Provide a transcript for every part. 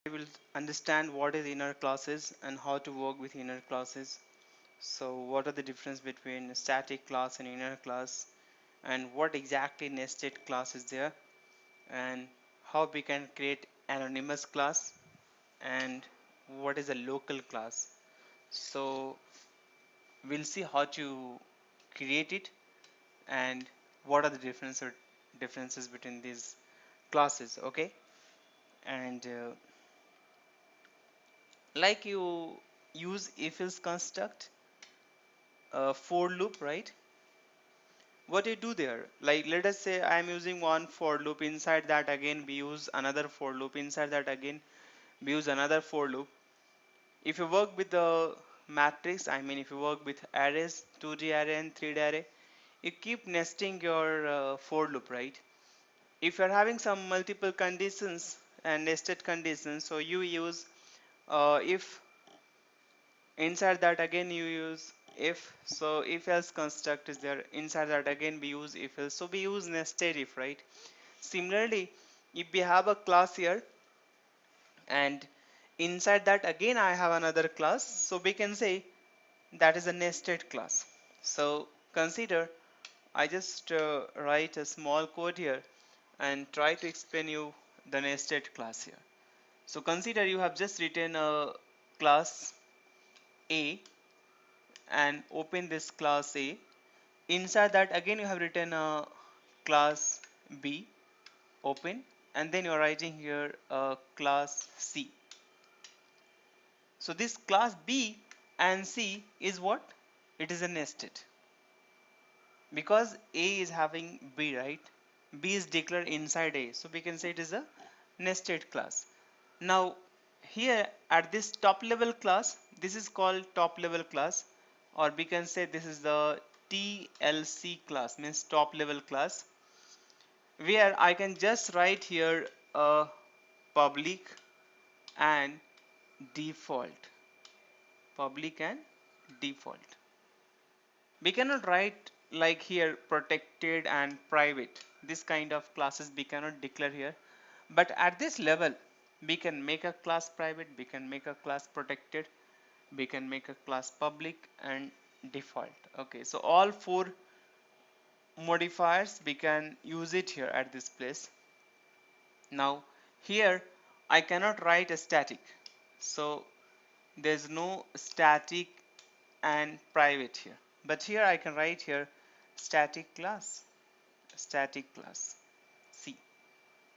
we will understand what is inner classes and how to work with inner classes. So what are the difference between static class and inner class, and what exactly nested class is there, and how we can create anonymous class, and what is a local class. So we'll see how to create it and what are the differences between these classes. Okay, and like you use if else construct, for loop, right? What you do there, like let us say I am using one for loop, inside that again we use another for loop, inside that again we use another for loop. If you work with the matrix, I mean if you work with arrays, 2D array and 3D array, you keep nesting your for loop, right? If you're having some multiple conditions and nested conditions, so you use if, inside that again you use if. So if else construct is there, inside that again we use if else, so we use nested if, right? Similarly, if we have a class here and inside that again I have another class, so we can say that is a nested class. So consider, I just write a small code here and try to explain you the nested class here. So consider you have just written a class A and open this class A. Inside that again you have written a class B, open, and then you are writing here a class C. So this class B and C is what? It is a nested, because A is having B, right? B is declared inside A, so we can say it is a nested class. Now here at this top level class, this is called top level class, or we can say this is the TLC class, means top level class, where I can just write here a public and default, public and default. We cannot write like here protected and private, this kind of classes we cannot declare here, but at this level we can make a class private, we can make a class protected, we can make a class public and default. Okay, so all four modifiers we can use it here at this place. Now here I cannot write a static, so there's no static and private here, but here I can write here static class, static class C.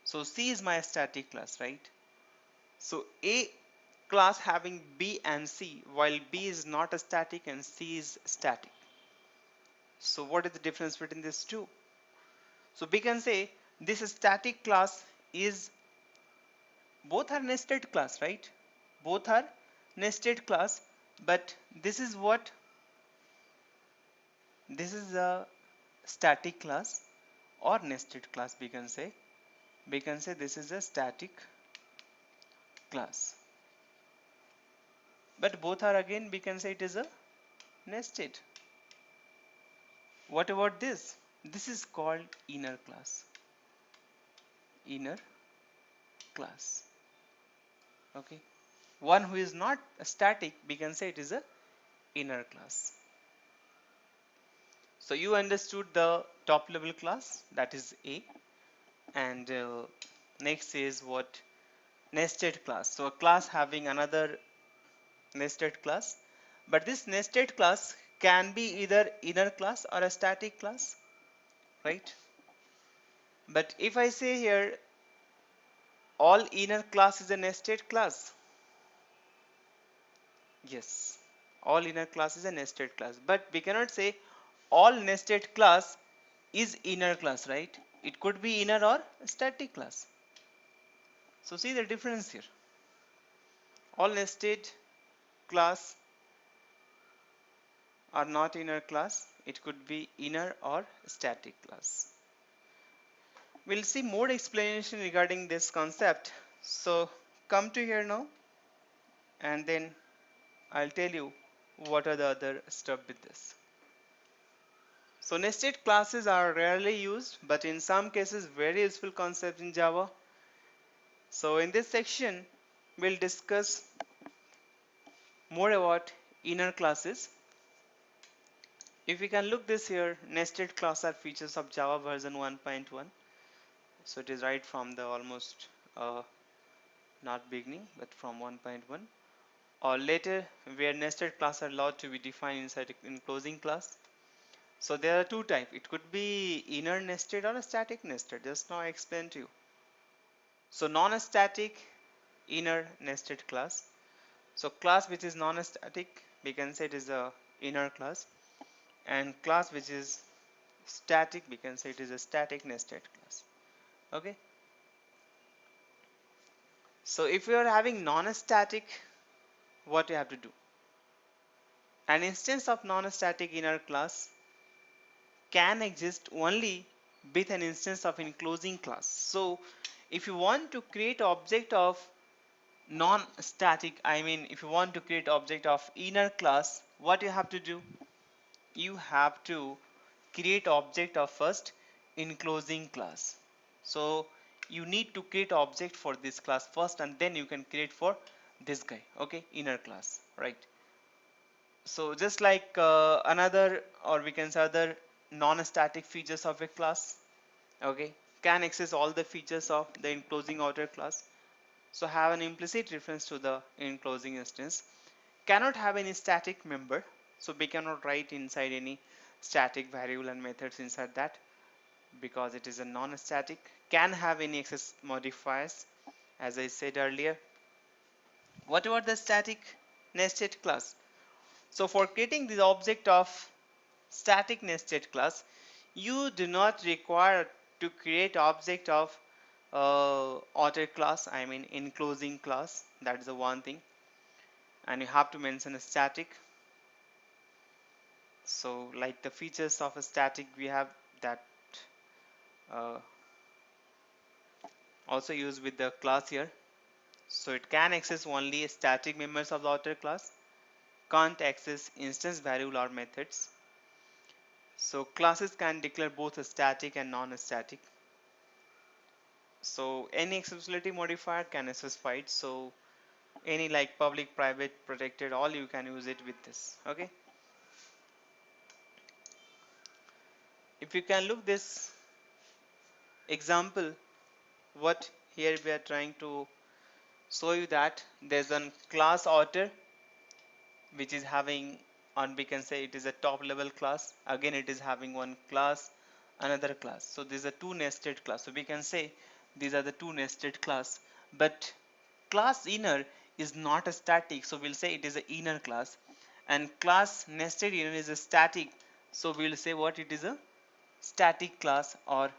So C is my static class, right? So A class having B and C, while B is not a static and C is static. So what is the difference between these two? So we can say this static class is, both are nested class, right? Both are nested class, but this is what, this is a static class or nested class, we can say. We can say this is a static class, but both are, again we can say it is a nested. What about this? This is called inner class, inner class. Okay, one who is not a static, we can say it is a inner class. So you understood the top level class, that is A, and next is what? Nested class. So a class having another nested class, but this nested class can be either inner class or a static class, right? But if I say here all inner class is a nested class, yes, all inner class is a nested class, but we cannot say all nested class is inner class, right? It could be inner or static class. So see the difference here. All nested class are not inner class. It could be inner or static class. We'll see more explanation regarding this concept. So come to here now, and then I'll tell you what are the other stuff with this. So nested classes are rarely used, but in some cases very useful concept in Java. So in this section we'll discuss more about inner classes. If we can look this here, nested class are features of Java version 1.1. So it is right from the almost not beginning, but from 1.1 or later, where nested class are allowed to be defined inside an enclosing class. So there are two types. It could be inner nested or a static nested. Just now I explained to you. So non-static inner nested class. So class which is non-static, we can say it is a inner class, and class which is static, we can say it is a static nested class. Okay. So if you are having non-static, what you have to do? An instance of non-static inner class can exist only with an instance of enclosing class. So if you want to create object of non-static, I mean if you want to create object of inner class, what you have to do? You have to create object of first enclosing class. So you need to create object for this class first, and then you can create for this guy, okay, inner class, right? So just like another, or we can say other non-static features of a class, okay, can access all the features of the enclosing outer class. So have an implicit reference to the enclosing instance. Cannot have any static member, so we cannot write inside any static variable and methods inside that, because it is a non-static. Can have any access modifiers, as I said earlier. What about the static nested class? So for creating the object of static nested class, you do not require to create object of outer class, I mean enclosing class. That is the one thing, and you have to mention a static. So like the features of a static, we have that uh, also used with the class here. So it can access only static members of the outer class, can't access instance variable or methods. So classes can declare both a static and non-static. So any accessibility modifier can specify it. So any like public, private, protected, all you can use it with this. Okay. If you can look this example, what here we are trying to show you that there's a class outer which is having, and we can say it is a top level class. Again, it is having one class, another class. So these are two nested class. So we can say these are the two nested class, but class inner is not a static. So we'll say it is an inner class, and class nested inner is a static. So we'll say what it is, a static class or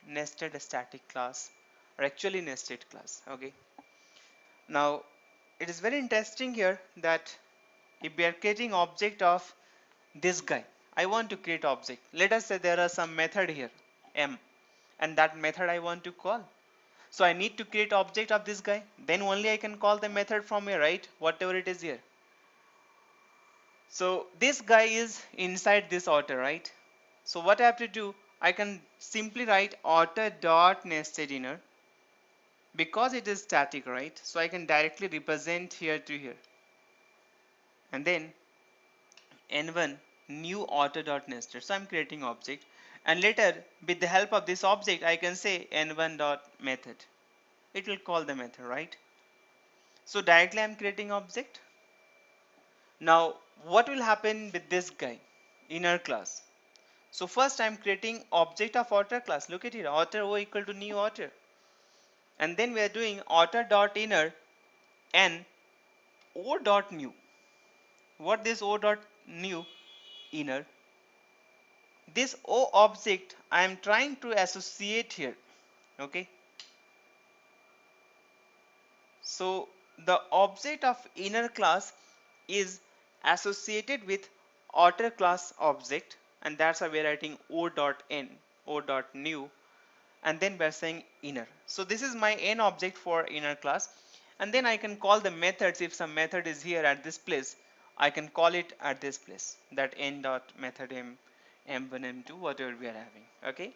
nested static class, or actually nested class. Okay. Now it is very interesting here that if we are creating object of this guy, I want to create object. Let us say there are some method here, m, and that method I want to call. So I need to create object of this guy. Then only I can call the method from here, right? Whatever it is here. So this guy is inside this outer, right? So what I have to do, I can simply write outer dot nested inner, because it is static, right? So I can directly represent here to here, and then n1 new auto dot nested. So I'm creating object, and later with the help of this object I can say n1 dot method. It will call the method, right? So directly I'm creating object. Now what will happen with this guy, inner class? So first I'm creating object of outer class. Look at it, outer o equal to new outer, and then we are doing outer dot inner n o dot new. What this o dot new inner, this o object I am trying to associate here. Okay, so the object of inner class is associated with outer class object, and that's why we're writing o dot n, o dot new, and then we're saying inner. So this is my n object for inner class, and then I can call the methods. If some method is here at this place, I can call it at this place, that n dot method m1 m2 whatever we are having. Okay,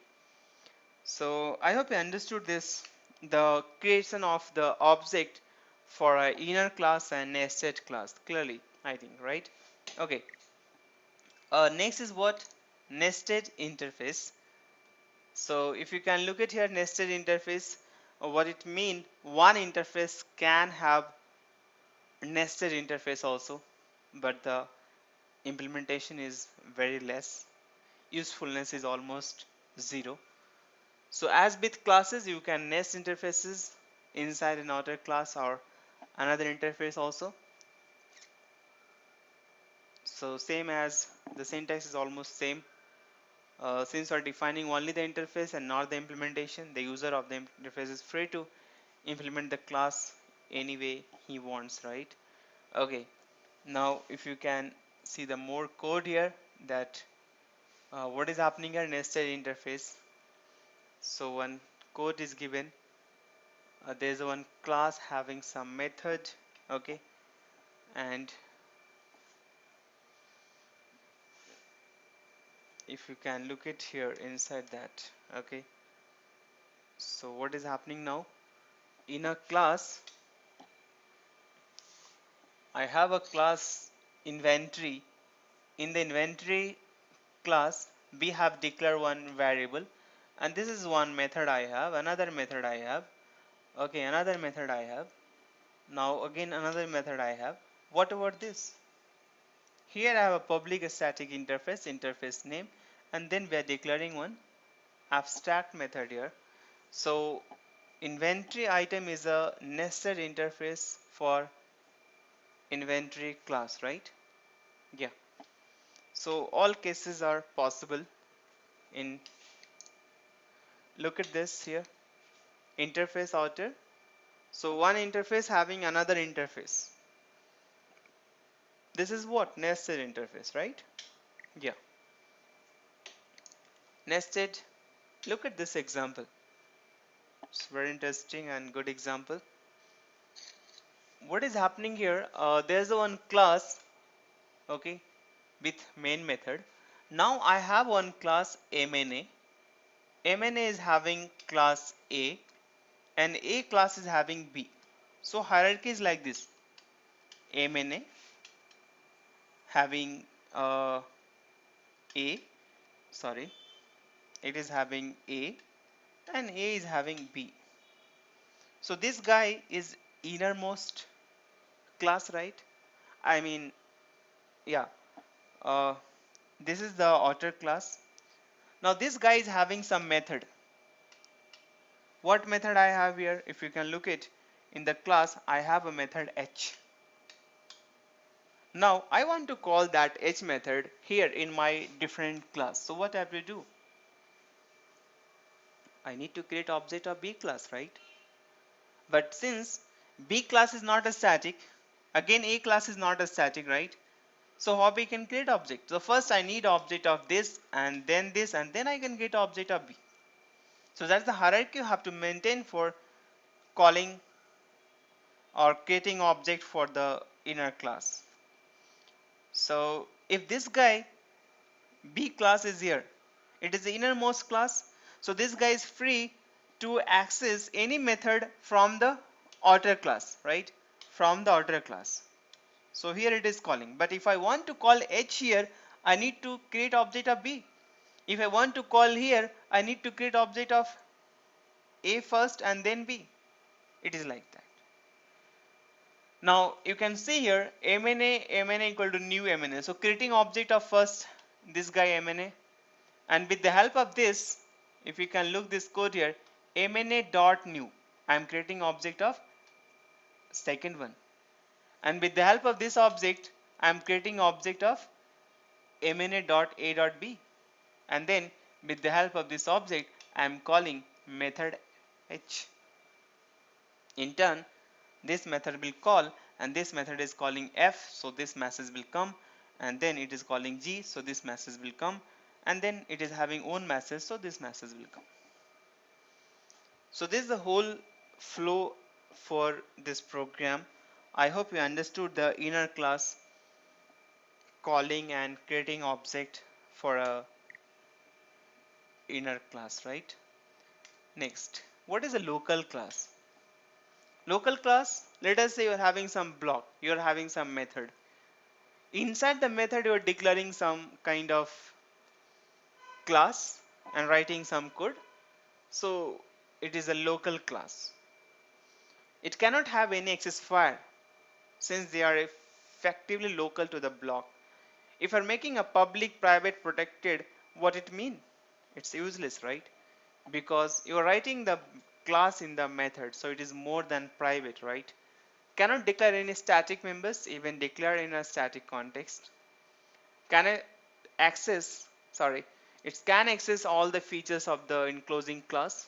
so I hope you understood this, the creation of the object for a inner class and nested class clearly, I think, right? Okay. Next is what? Nested interface. So if you can look at here, nested interface, what it mean, one interface can have nested interface also, but the implementation is very less, usefulness is almost zero. So as with classes, you can nest interfaces inside an outer class or another interface also. So same as the syntax is almost same. Since we are defining only the interface and not the implementation, the user of the interface is free to implement the class any way he wants, right? Okay, now if you can see the more code here, that what is happening here, nested interface. So one code is given, there's one class having some method, okay, and if you can look it here inside that, okay, so what is happening now, in a class I have a class inventory. In the inventory class we have declared one variable, and this is one method I have, another method I have, okay, another method I have, now again another method I have. What about this? Here I have a public static interface, interface name, and then we are declaring one abstract method here. So inventory item is a nested interface for inventory class, right? Yeah. So all cases are possible in, look at this here, interface outer. So one interface having another interface. This is what? Nested interface, right? Yeah. Nested. Look at this example. It's very interesting and good example. What is happening here? There's one class, okay, with main method. Now I have one class MNA. MNA is having class A, and A class is having B. So hierarchy is like this: MNA having A, sorry, it is having A, and A is having B. So this guy is innermost class, right? I mean, yeah. Uh, this is the outer class. Now this guy is having some method. What method I have here? If you can look it in the class, I have a method h. Now I want to call that h method here in my different class. So what I have to do? I need to create object of B class, right? But since B class is not a static, again A class is not a static, right? So how we can create object? So first I need object of this, and then I can get object of B. So that's the hierarchy you have to maintain for calling or creating object for the inner class. So if this guy B class is here, it is the innermost class. So this guy is free to access any method from the outer class, right? From the outer class. So here it is calling. But if I want to call H here, I need to create object of B. If I want to call here, I need to create object of A first and then B. It is like that. Now you can see here MNA equal to new MNA. So creating object of first this guy MNA, and with the help of this, if you can look this code here, MNA dot new, I am creating object of second one, and with the help of this object I am creating object of MNA dot A dot B, and then with the help of this object I am calling method H. In turn, this method will call, and this method is calling F, so this message will come, and then it is calling G, so this message will come, and then it is having own message, so this message will come. So this is the whole flow for this program. I hope you understood the inner class calling and creating object for a inner class, right? Next, what is a local class? Local class, let us say you're having some block, you're having some method. Inside the method, you're declaring some kind of class and writing some code. So it is a local class. It cannot have any accessifier since they are effectively local to the block. If you're making a public, private, protected, what it mean? It's useless, right? Because you're writing the class in the method, so it is more than private, right? Cannot declare any static members, even declare in a static context. Can I access, sorry, it can access all the features of the enclosing class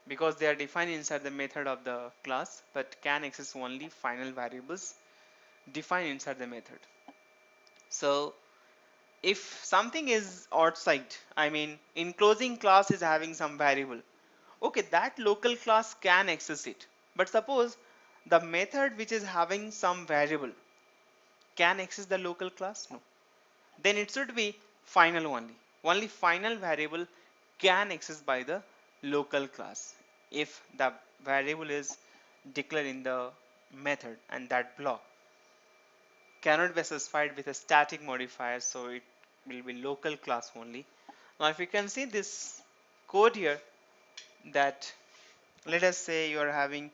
because they are defined inside the method of the class, but can access only final variables defined inside the method. So if something is outside, I mean enclosing class is having some variable, okay, that local class can access it. But suppose the method which is having some variable can access the local class, no, then it should be final only. Only final variable can access by the local class if the variable is declared in the method, and that block cannot be specified with a static modifier, so it will be local class only. Now if you can see this code here, that let us say you are having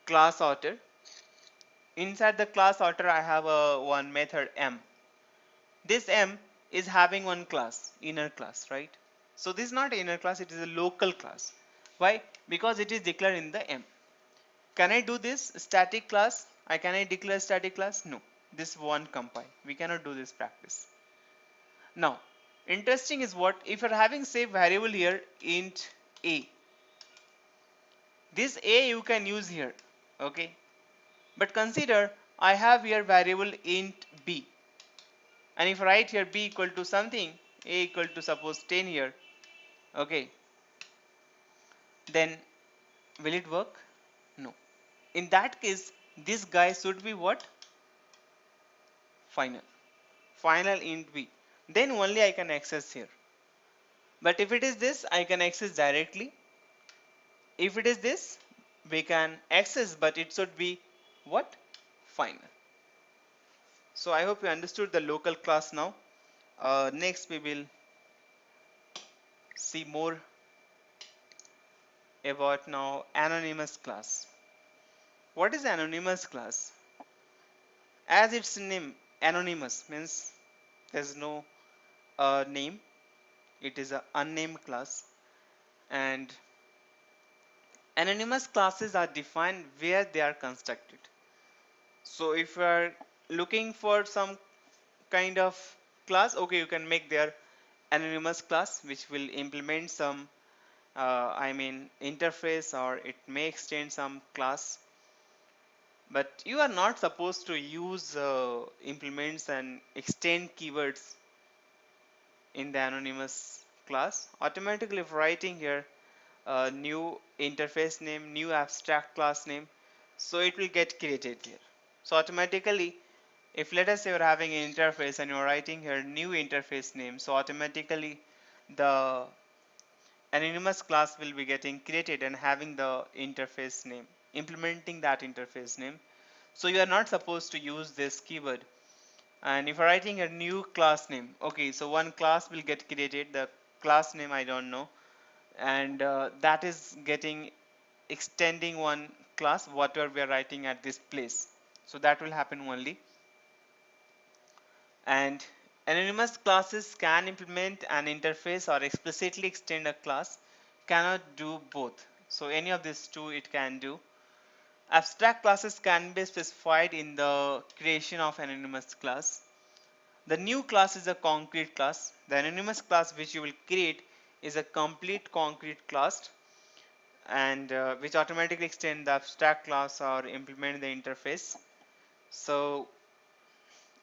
class outer. Inside the class outer I have a one method m. This m is having one class, inner class, right? So this is not inner class, it is a local class. Why? Because it is declared in the m. Can I do this static class? Can I declare static class? No. This won't compile. We cannot do this practice. Now, interesting is what if you're having say variable here int a. This a you can use here, okay? But consider I have here variable int b, and if I write here b equal to something, a equal to suppose 10 here, okay, then will it work? No. In that case, this guy should be what? Final. Final int b. Then only I can access here. But if it is this, I can access directly. If it is this, we can access, but it should be what? Final. So I hope you understood the local class now. Next we will see more about now anonymous class. What is anonymous class? As its name, anonymous means there's no name. It is an unnamed class, and anonymous classes are defined where they are constructed. So if you are looking for some kind of class, okay, you can make their anonymous class which will implement some interface, or it may extend some class, but you are not supposed to use implements and extend keywords in the anonymous class. Automatically if writing here new interface name, new abstract class name, so it will get created here. So automatically if let us say you're having an interface and you're writing here new interface name, so automatically the anonymous class will be getting created and having the interface name, implementing that interface name. So you are not supposed to use this keyword. And if you're writing a new class name, okay, so one class will get created, the class name I don't know, and that is getting extending one class whatever we are writing at this place. So that will happen only. And anonymous classes can implement an interface or explicitly extend a class, cannot do both. So any of these two it can do. Abstract classes can be specified in the creation of anonymous class. The new class is a concrete class. The anonymous class which you will create is a complete concrete class, and which automatically extend the abstract class or implement the interface. So,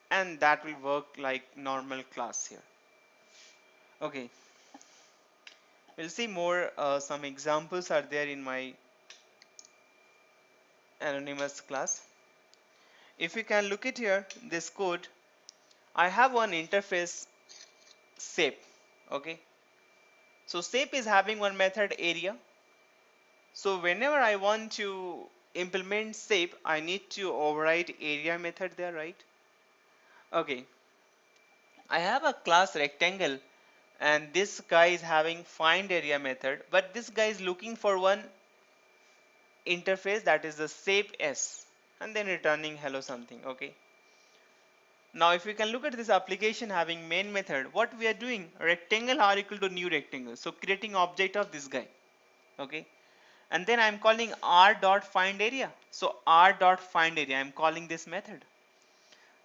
and that will work like normal class here. Okay, we'll see more. Some examples are there in my anonymous class. If you can look at here, this code, I have one interface shape. Okay, so shape is having one method area, So whenever I want to implement shape, I need to override area method there, right? Okay, I have a class rectangle and this guy is having find area method, but this guy is looking for one interface, that is the shape s, and then returning hello something. Okay, now if we can look at this application having main method, what we are doing, rectangle are equal to new rectangle, so creating object of this guy. Okay, and then I'm calling r dot find area, so r dot find area, I'm calling this method.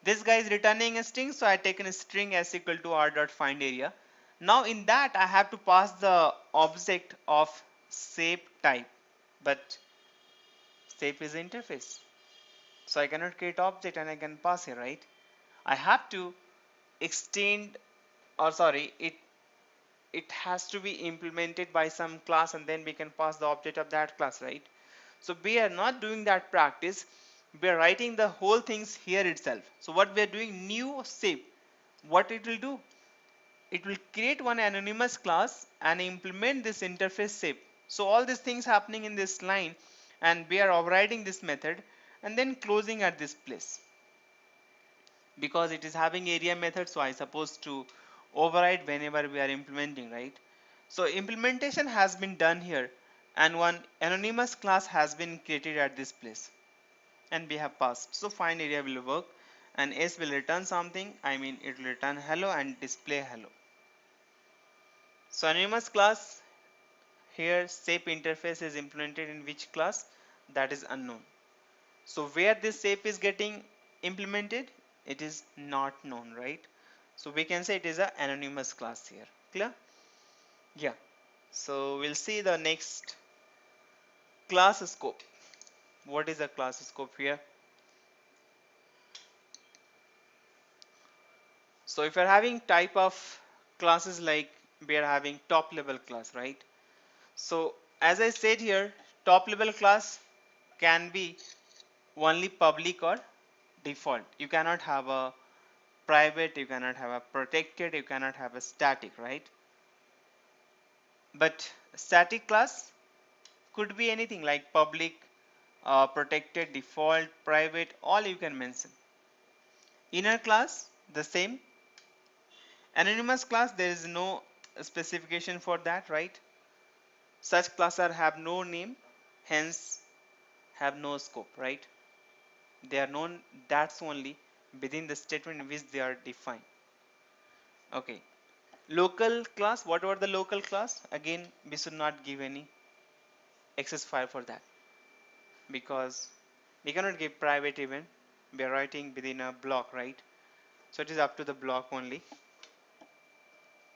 This guy is returning a string, so I taken a string s equal to r dot find area. Now in that I have to pass the object of shape type, but shape is interface, so I cannot create object and I can pass it, right? I have to extend, or sorry, it has to be implemented by some class and then we can pass the object of that class, right? So we are not doing that practice, we are writing the whole things here itself. So what we are doing, new shape, what it will do, it will create one anonymous class and implement this interface shape. So all these things happening in this line, and we are overriding this method and then closing at this place, because it is having area method, so I supposed to override whenever we are implementing, right? So implementation has been done here and one anonymous class has been created at this place and we have passed. So find area will work and s will return something, I mean it will return hello and display hello. So anonymous class, here shape interface is implemented in which class, that is unknown. So where this shape is getting implemented, it is not known, right? So we can say it is an anonymous class here. Clear? Yeah. So we'll see the next class scope. What is a class scope here? So if you're having type of classes, like we are having top level class, right? So as I said here, top level class can be only public or default. You cannot have a private, you cannot have a protected, you cannot have a static, right? But static class could be anything like public, protected, default, private, all you can mention. Inner class, the same. Anonymous class, there is no specification for that, right? Such classes have no name, hence have no scope, right? They are known, that's only within the statement in which they are defined. Okay. Local class, whatever the local class, again we should not give any access file for that, because we cannot give private event, we are writing within a block, right? So it is up to the block only.